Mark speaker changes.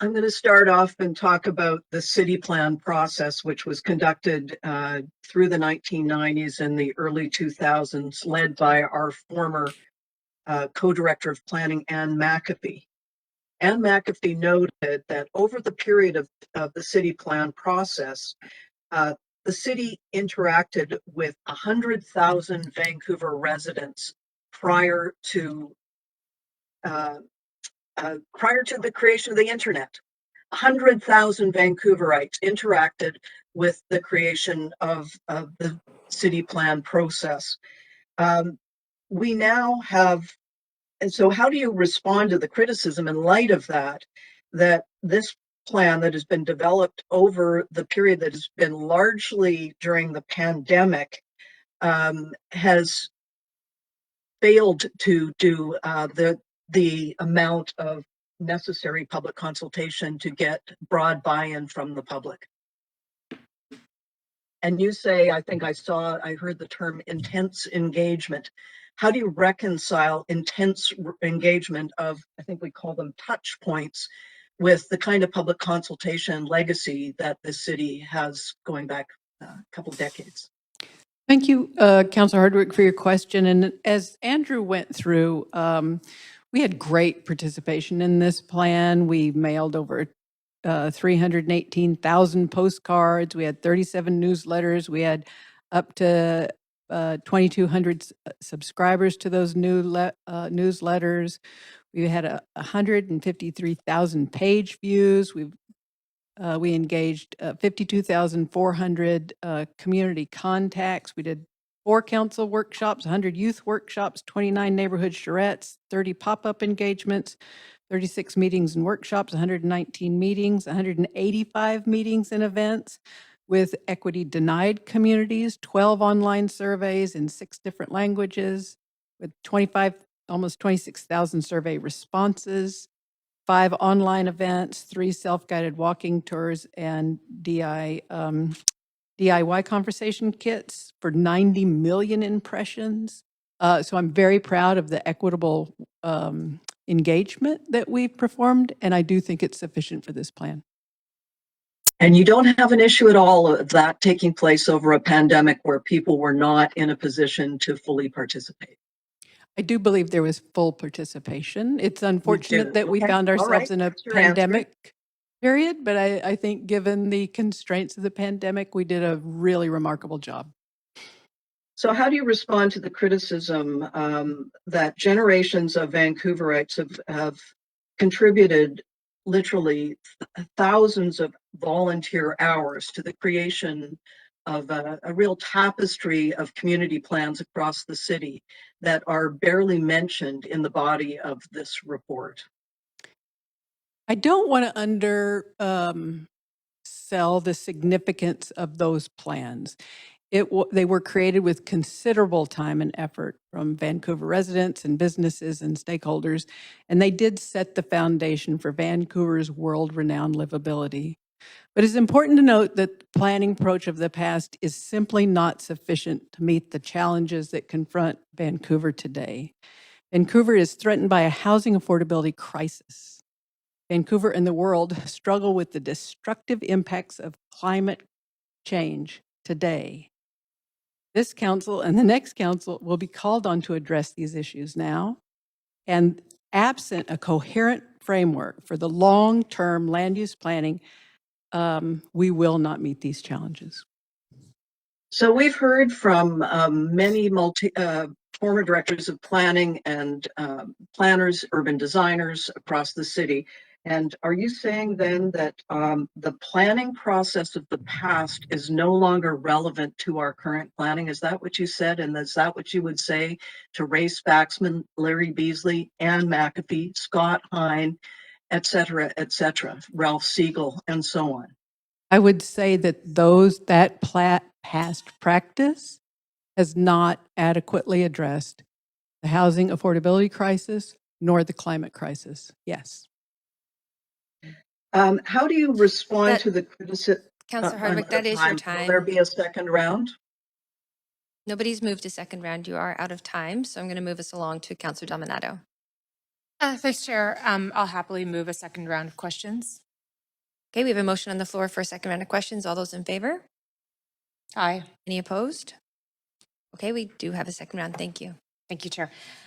Speaker 1: I'm going to start off and talk about the city plan process, which was conducted through the 1990s and the early 2000s, led by our former co-director of planning, Ann McAfee. Ann McAfee noted that over the period of the city plan process, the city interacted with 100,000 Vancouver residents prior to the creation of the internet. 100,000 Vancouverites interacted with the creation of the city plan process. We now have, and so how do you respond to the criticism in light of that, that this plan that has been developed over the period that has been largely during the pandemic has failed to do the amount of necessary public consultation to get broad buy-in from the public? And you say, I heard the term intense engagement. How do you reconcile intense engagement of, I think we call them touch points, with the kind of public consultation legacy that this city has going back a couple of decades?
Speaker 2: Thank you, Councilor Hardwick, for your question. And as Andrew went through, we had great participation in this plan. We mailed over 318,000 postcards. We had 37 newsletters. We had up to 2,200 subscribers to those newsletters. We had 153,000 page views. We engaged 52,400 community contacts. We did 4 council workshops, 100 youth workshops, 29 neighborhood charrettes, 30 pop-up engagements, 36 meetings and workshops, 119 meetings, 185 meetings and events with equity denied communities, 12 online surveys in 6 different languages with almost 26,000 survey responses, 5 online events, 3 self-guided walking tours, and DIY conversation kits for 90 million impressions. So I'm very proud of the equitable engagement that we've performed, and I do think it's sufficient for this plan.
Speaker 1: And you don't have an issue at all of that taking place over a pandemic where people were not in a position to fully participate?
Speaker 2: I do believe there was full participation. It's unfortunate that we found ourselves in a pandemic period, but I think given the constraints of the pandemic, we did a really remarkable job.
Speaker 1: So how do you respond to the criticism that generations of Vancouverites have contributed literally thousands of volunteer hours to the creation of a real tapestry of community plans across the city that are barely mentioned in the body of this report?
Speaker 2: I don't want to undersell the significance of those plans. They were created with considerable time and effort from Vancouver residents and businesses and stakeholders, and they did set the foundation for Vancouver's world-renowned livability. But it's important to note that the planning approach of the past is simply not sufficient to meet the challenges that confront Vancouver today. Vancouver is threatened by a housing affordability crisis. Vancouver and the world struggle with the destructive impacts of climate change today. This council and the next council will be called on to address these issues now. And absent a coherent framework for the long-term land use planning, we will not meet these challenges.
Speaker 1: So we've heard from many former directors of planning and planners, urban designers across the city. And are you saying then that the planning process of the past is no longer relevant to our current planning? Is that what you said? And is that what you would say to Ray Spaxman, Larry Beasley, Ann McAfee, Scott Hine, et cetera, Ralph Siegel, and so on?
Speaker 2: I would say that that past practice has not adequately addressed the housing affordability crisis nor the climate crisis. Yes.
Speaker 1: How do you respond to the criticism?
Speaker 3: Councillor Hardwick, that is your time.
Speaker 1: Will there be a second round?
Speaker 3: Nobody's moved a second round. You are out of time, so I'm going to move us along to Councillor Dominato.
Speaker 4: Thanks, Chair. I'll happily move a second round of questions.
Speaker 3: Okay, we have a motion on the floor for a second round of questions. All those in favor?
Speaker 4: Aye.
Speaker 3: Any opposed? Okay, we do have a second round. Thank you.
Speaker 4: Thank you, Chair.